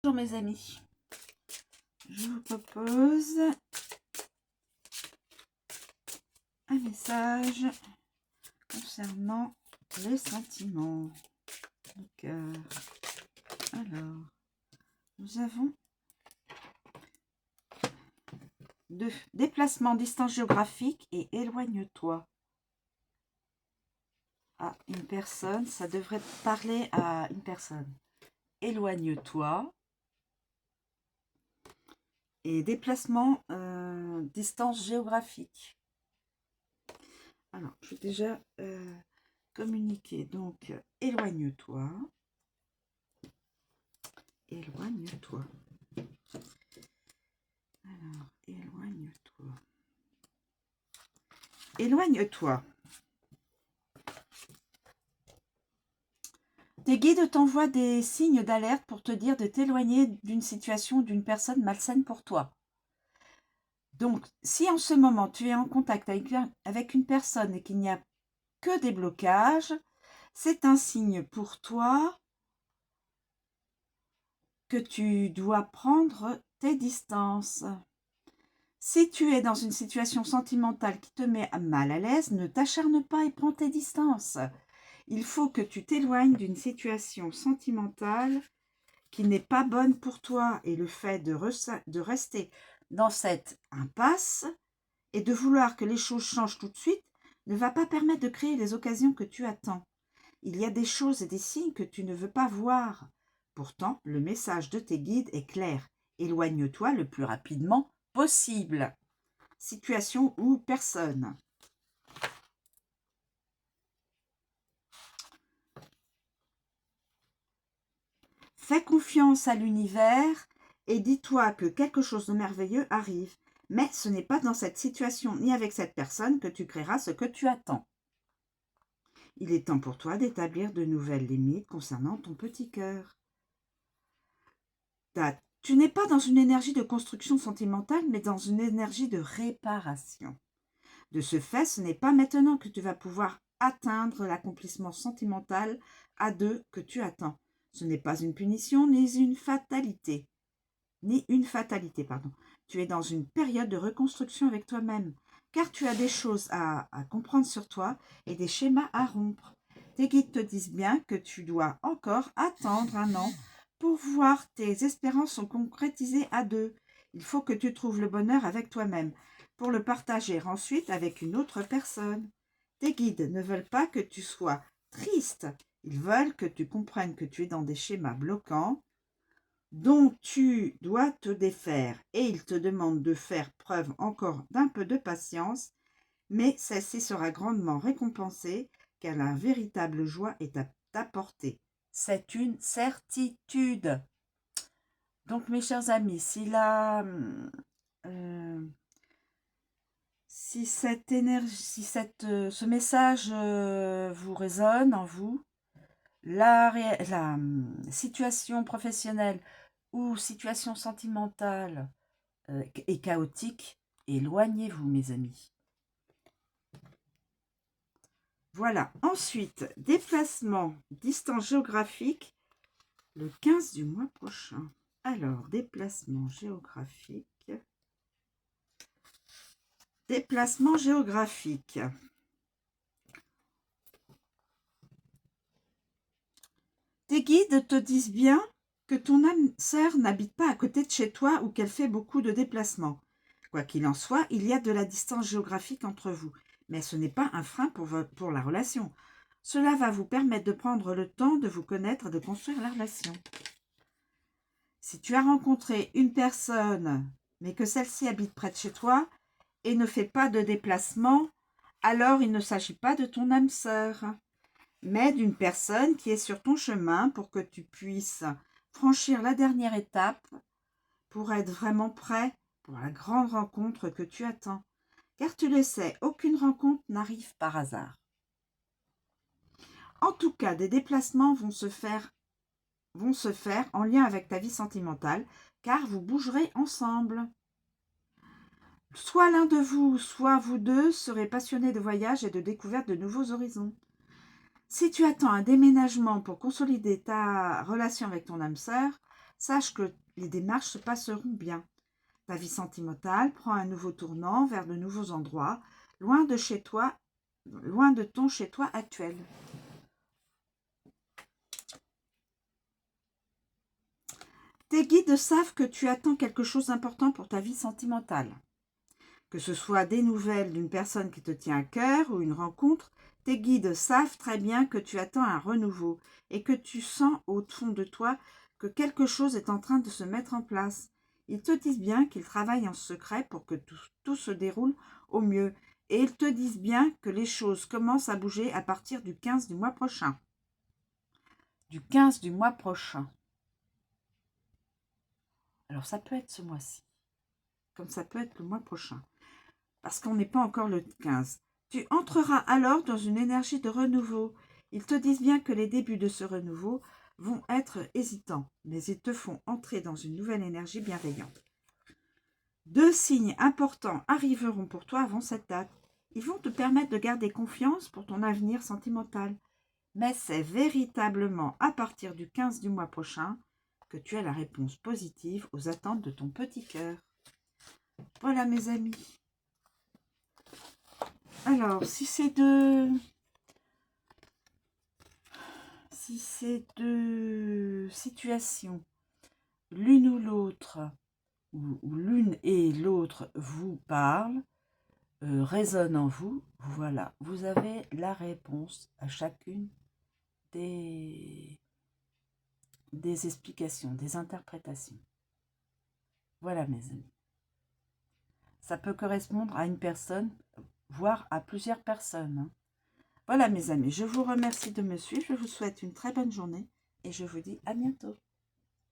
Bonjour mes amis, je vous propose un message concernant les sentiments du cœur. Alors, nous avons déplacement, distance géographique et éloigne-toi. À une personne, ça devrait parler à une personne. Éloigne-toi. Et déplacement, distance géographique. Alors, je vais déjà communiquer. Donc, éloigne-toi. Éloigne-toi. Alors, éloigne-toi. Éloigne-toi. Tes guides t'envoient des signes d'alerte pour te dire de t'éloigner d'une situation, d'une personne malsaine pour toi. Donc, si en ce moment tu es en contact avec une personne et qu'il n'y a que des blocages, c'est un signe pour toi que tu dois prendre tes distances. Si tu es dans une situation sentimentale qui te met mal à l'aise, ne t'acharne pas et prends tes distances. Il faut que tu t'éloignes d'une situation sentimentale qui n'est pas bonne pour toi. Et le fait de rester dans cette impasse et de vouloir que les choses changent tout de suite ne va pas permettre de créer les occasions que tu attends. Il y a des choses et des signes que tu ne veux pas voir. Pourtant, le message de tes guides est clair. Éloigne-toi le plus rapidement possible. Situation ou personne. Fais confiance à l'univers et dis-toi que quelque chose de merveilleux arrive. Mais ce n'est pas dans cette situation ni avec cette personne que tu créeras ce que tu attends. Il est temps pour toi d'établir de nouvelles limites concernant ton petit cœur. Tu n'es pas dans une énergie de construction sentimentale, mais dans une énergie de réparation. De ce fait, ce n'est pas maintenant que tu vas pouvoir atteindre l'accomplissement sentimental à deux que tu attends. Ce n'est pas une punition ni une fatalité. Tu es dans une période de reconstruction avec toi-même, car tu as des choses à comprendre sur toi et des schémas à rompre. Tes guides te disent bien que tu dois encore attendre un an pour voir tes espérances se concrétiser à deux. Il faut que tu trouves le bonheur avec toi-même pour le partager ensuite avec une autre personne. Tes guides ne veulent pas que tu sois triste. Ils veulent que tu comprennes que tu es dans des schémas bloquants dont tu dois te défaire, et ils te demandent de faire preuve encore d'un peu de patience, mais celle-ci sera grandement récompensée, car la véritable joie est à ta portée. C'est une certitude. Donc, mes chers amis, si cette énergie, ce message vous résonne en vous, la situation professionnelle ou situation sentimentale est chaotique, éloignez-vous, mes amis. Voilà. Ensuite, déplacement, distance géographique, le 15 du mois prochain. Alors, déplacement géographique. Déplacement géographique. Tes guides te disent bien que ton âme sœur n'habite pas à côté de chez toi ou qu'elle fait beaucoup de déplacements. Quoi qu'il en soit, il y a de la distance géographique entre vous, mais ce n'est pas un frein pour la relation. Cela va vous permettre de prendre le temps de vous connaître et de construire la relation. Si tu as rencontré une personne, mais que celle-ci habite près de chez toi et ne fait pas de déplacement, alors il ne s'agit pas de ton âme sœur, mais d'une personne qui est sur ton chemin pour que tu puisses franchir la dernière étape pour être vraiment prêt pour la grande rencontre que tu attends. Car tu le sais, aucune rencontre n'arrive par hasard. En tout cas, des déplacements vont se faire en lien avec ta vie sentimentale, car vous bougerez ensemble. Soit l'un de vous, soit vous deux serez passionnés de voyage et de découverte de nouveaux horizons. Si tu attends un déménagement pour consolider ta relation avec ton âme sœur, sache que les démarches se passeront bien. Ta vie sentimentale prend un nouveau tournant vers de nouveaux endroits, loin de chez toi, loin de ton chez toi actuel. Tes guides savent que tu attends quelque chose d'important pour ta vie sentimentale. Que ce soit des nouvelles d'une personne qui te tient à cœur ou une rencontre, tes guides savent très bien que tu attends un renouveau et que tu sens au fond de toi que quelque chose est en train de se mettre en place. Ils te disent bien qu'ils travaillent en secret pour que tout se déroule au mieux et ils te disent bien que les choses commencent à bouger à partir du 15 du mois prochain. Du 15 du mois prochain. Alors ça peut être ce mois-ci, comme ça peut être le mois prochain, parce qu'on n'est pas encore le 15. Tu entreras alors dans une énergie de renouveau. Ils te disent bien que les débuts de ce renouveau vont être hésitants, mais ils te font entrer dans une nouvelle énergie bienveillante. 2 signes importants arriveront pour toi avant cette date. Ils vont te permettre de garder confiance pour ton avenir sentimental. Mais c'est véritablement à partir du 15 du mois prochain que tu as la réponse positive aux attentes de ton petit cœur. Voilà mes amis. Alors, si c'est deux situations, l'une ou l'autre, ou l'une et l'autre vous parlent, résonnent en vous, voilà, vous avez la réponse à chacune des explications, des interprétations. Voilà mes amis. Ça peut correspondre à une personne, voire à plusieurs personnes. Voilà mes amis, je vous remercie de me suivre, je vous souhaite une très bonne journée et je vous dis à bientôt.